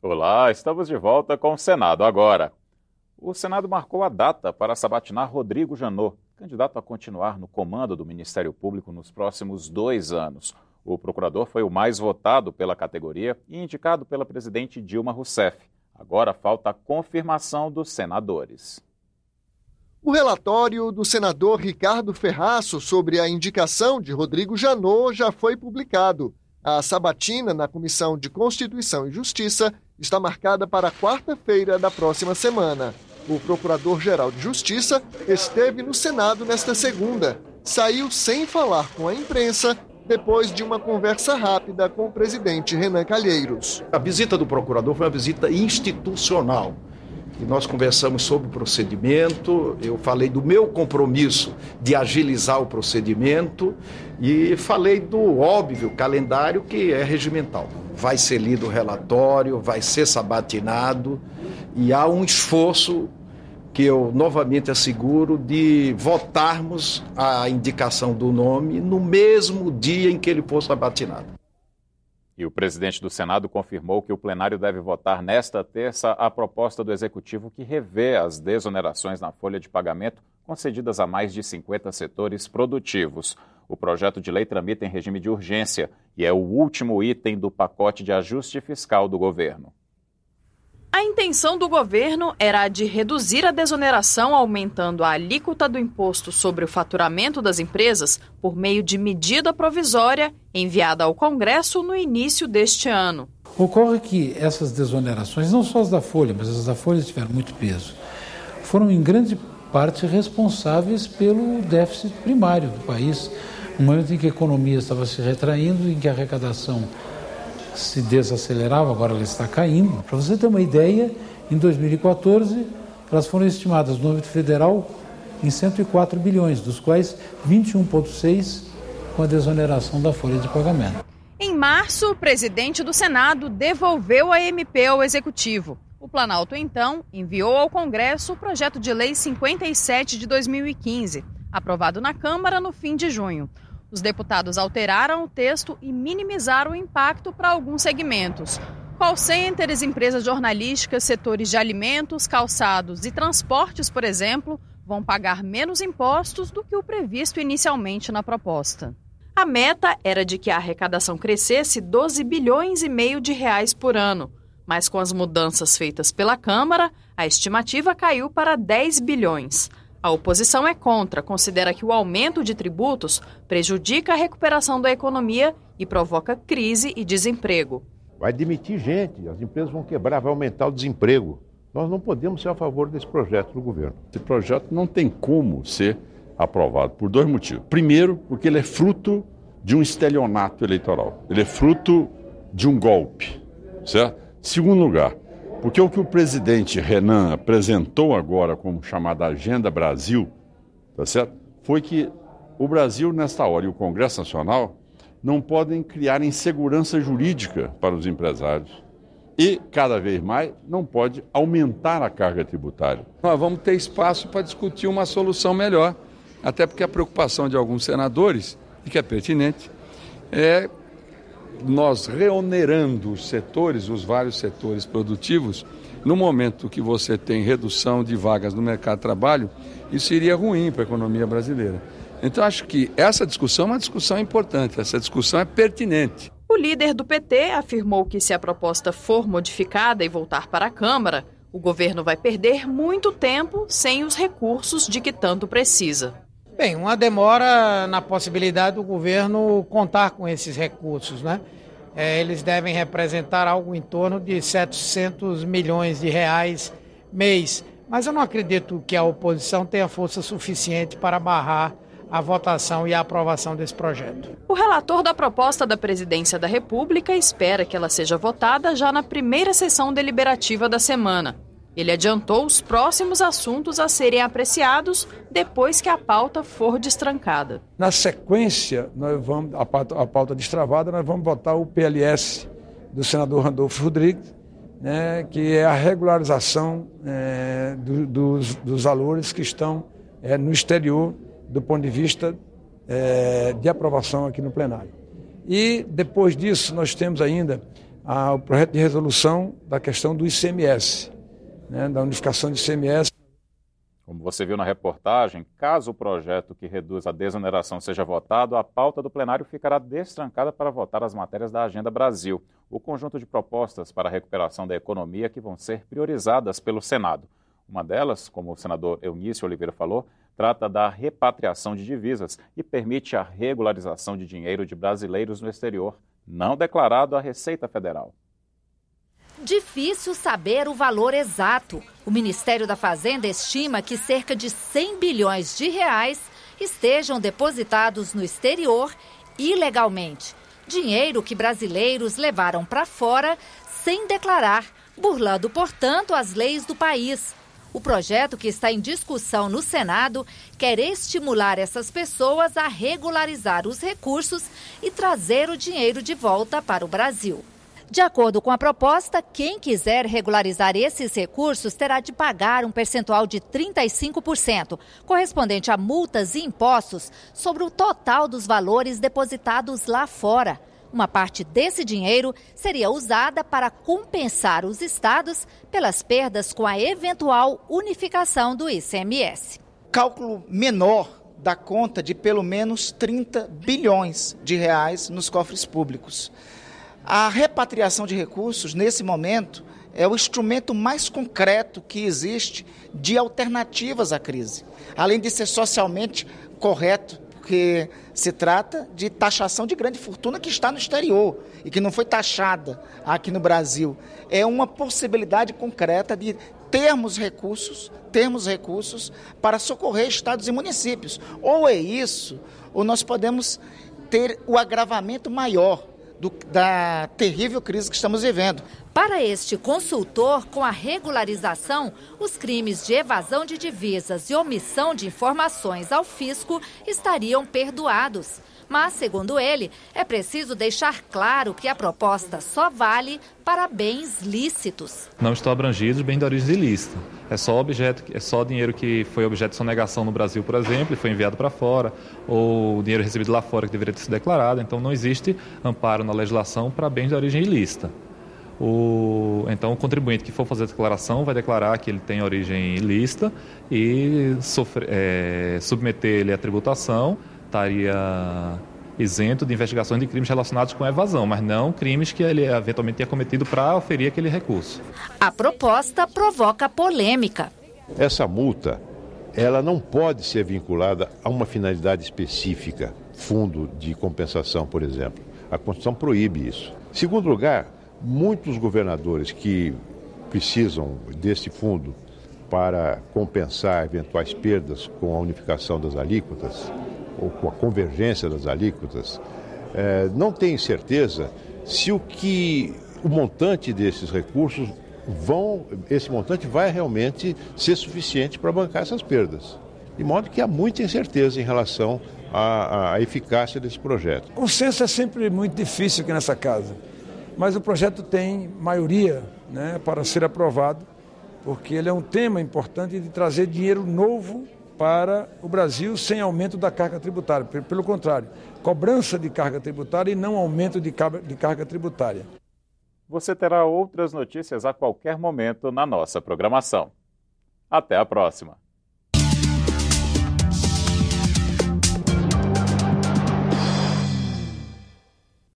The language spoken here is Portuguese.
Olá, estamos de volta com o Senado agora. O Senado marcou a data para sabatinar Rodrigo Janot, candidato a continuar no comando do Ministério Público nos próximos 2 anos. O procurador foi o mais votado pela categoria e indicado pela presidente Dilma Rousseff. Agora falta a confirmação dos senadores. O relatório do senador Ricardo Ferraço sobre a indicação de Rodrigo Janot já foi publicado. A sabatina na Comissão de Constituição e Justiça está marcada para quarta-feira da próxima semana. O Procurador-Geral de Justiça esteve no Senado nesta segunda. Saiu sem falar com a imprensa depois de uma conversa rápida com o presidente Renan Calheiros. A visita do procurador foi uma visita institucional. E nós conversamos sobre o procedimento, eu falei do meu compromisso de agilizar o procedimento e falei do óbvio calendário que é regimental. Vai ser lido o relatório, vai ser sabatinado e há um esforço que eu novamente asseguro de votarmos a indicação do nome no mesmo dia em que ele for sabatinado. E o presidente do Senado confirmou que o plenário deve votar nesta terça a proposta do Executivo que revê as desonerações na folha de pagamento concedidas a mais de 50 setores produtivos. O projeto de lei tramita em regime de urgência e é o último item do pacote de ajuste fiscal do governo. A intenção do governo era a de reduzir a desoneração aumentando a alíquota do imposto sobre o faturamento das empresas por meio de medida provisória enviada ao Congresso no início deste ano. Ocorre que essas desonerações, não só as da Folha, mas as da Folha tiveram muito peso, foram em grande parte responsáveis pelo déficit primário do país, no momento em que a economia estava se retraindo, em que a arrecadação se desacelerava, agora ela está caindo. Para você ter uma ideia, em 2014, elas foram estimadas no âmbito federal em 104 bilhões, dos quais 21,6 com a desoneração da folha de pagamento. Em março, o presidente do Senado devolveu a MP ao Executivo. O Planalto, então, enviou ao Congresso o projeto de lei 57 de 2015, aprovado na Câmara no fim de junho. Os deputados alteraram o texto e minimizaram o impacto para alguns segmentos. Call centers, empresas jornalísticas, setores de alimentos, calçados e transportes, por exemplo, vão pagar menos impostos do que o previsto inicialmente na proposta. A meta era de que a arrecadação crescesse 12 bilhões e meio de reais por ano, mas com as mudanças feitas pela Câmara, a estimativa caiu para 10 bilhões. A oposição é contra, considera que o aumento de tributos prejudica a recuperação da economia e provoca crise e desemprego. Vai demitir gente, as empresas vão quebrar, vai aumentar o desemprego. Nós não podemos ser a favor desse projeto do governo. Esse projeto não tem como ser aprovado por 2 motivos. Primeiro, porque ele é fruto de um estelionato eleitoral. Ele é fruto de um golpe, certo? Segundo lugar, porque o que o presidente Renan apresentou agora como chamada Agenda Brasil, tá certo? Foi que o Brasil, nesta hora, e o Congresso Nacional não podem criar insegurança jurídica para os empresários. E, cada vez mais, não pode aumentar a carga tributária. Nós vamos ter espaço para discutir uma solução melhor, até porque a preocupação de alguns senadores, e que é pertinente, é nós reonerando os setores, os vários setores produtivos, no momento que você tem redução de vagas no mercado de trabalho, isso seria ruim para a economia brasileira. Então, acho que essa discussão é uma discussão importante, essa discussão é pertinente. O líder do PT afirmou que se a proposta for modificada e voltar para a Câmara, o governo vai perder muito tempo sem os recursos de que tanto precisa. Bem, uma demora na possibilidade do governo contar com esses recursos, né? Eles devem representar algo em torno de 700 milhões de reais mês. Mas eu não acredito que a oposição tenha força suficiente para barrar a votação e a aprovação desse projeto. O relator da proposta da Presidência da República espera que ela seja votada já na primeira sessão deliberativa da semana. Ele adiantou os próximos assuntos a serem apreciados depois que a pauta for destrancada. Na sequência, nós vamos, a pauta destravada, nós vamos votar o PLS do senador Randolfo Rodrigues, né, que é a regularização dos valores que estão no exterior do ponto de vista de aprovação aqui no plenário. E depois disso nós temos ainda o projeto de resolução da questão do ICMS, né, da unificação de ICMS. Como você viu na reportagem, caso o projeto que reduz a desoneração seja votado, a pauta do plenário ficará destrancada para votar as matérias da Agenda Brasil, o conjunto de propostas para a recuperação da economia que vão ser priorizadas pelo Senado. Uma delas, como o senador Eunício Oliveira falou, trata da repatriação de divisas e permite a regularização de dinheiro de brasileiros no exterior, não declarado à Receita Federal. Difícil saber o valor exato. O Ministério da Fazenda estima que cerca de 100 bilhões de reais estejam depositados no exterior ilegalmente. Dinheiro que brasileiros levaram para fora sem declarar, burlando, portanto, as leis do país. O projeto que está em discussão no Senado quer estimular essas pessoas a regularizar os recursos e trazer o dinheiro de volta para o Brasil. De acordo com a proposta, quem quiser regularizar esses recursos terá de pagar um percentual de 35%, correspondente a multas e impostos sobre o total dos valores depositados lá fora. Uma parte desse dinheiro seria usada para compensar os estados pelas perdas com a eventual unificação do ICMS. Cálculo menor dá conta de pelo menos 30 bilhões de reais nos cofres públicos. A repatriação de recursos, nesse momento, é o instrumento mais concreto que existe de alternativas à crise. Além de ser socialmente correto, porque se trata de taxação de grande fortuna que está no exterior e que não foi taxada aqui no Brasil. É uma possibilidade concreta de termos recursos para socorrer estados e municípios. Ou é isso, ou nós podemos ter o agravamento maior da terrível crise que estamos vivendo. Para este consultor, com a regularização, os crimes de evasão de divisas e omissão de informações ao fisco estariam perdoados. Mas, segundo ele, é preciso deixar claro que a proposta só vale para bens lícitos. Não estão abrangidos bens de origem ilícita. É só dinheiro que foi objeto de sonegação no Brasil, por exemplo, e foi enviado para fora, ou dinheiro recebido lá fora que deveria ter sido declarado. Então, não existe amparo na legislação para bens de origem ilícita. Então, o contribuinte que for fazer a declaração vai declarar que ele tem origem ilícita e submeter ele à tributação, estaria isento de investigações de crimes relacionados com evasão, mas não crimes que ele eventualmente tenha cometido para oferir aquele recurso. A proposta provoca polêmica. Essa multa, ela não pode ser vinculada a uma finalidade específica, fundo de compensação, por exemplo. A Constituição proíbe isso. Segundo lugar, muitos governadores que precisam desse fundo para compensar eventuais perdas com a unificação das alíquotas, ou com a convergência das alíquotas, não tem certeza se o montante desses recursos esse montante vai realmente ser suficiente para bancar essas perdas. De modo que há muita incerteza em relação à eficácia desse projeto. O consenso é sempre muito difícil aqui nessa casa, mas o projeto tem maioria, né, para ser aprovado, porque ele é um tema importante de trazer dinheiro novo para o Brasil sem aumento da carga tributária. Pelo contrário, cobrança de carga tributária e não aumento de carga tributária. Você terá outras notícias a qualquer momento na nossa programação. Até a próxima!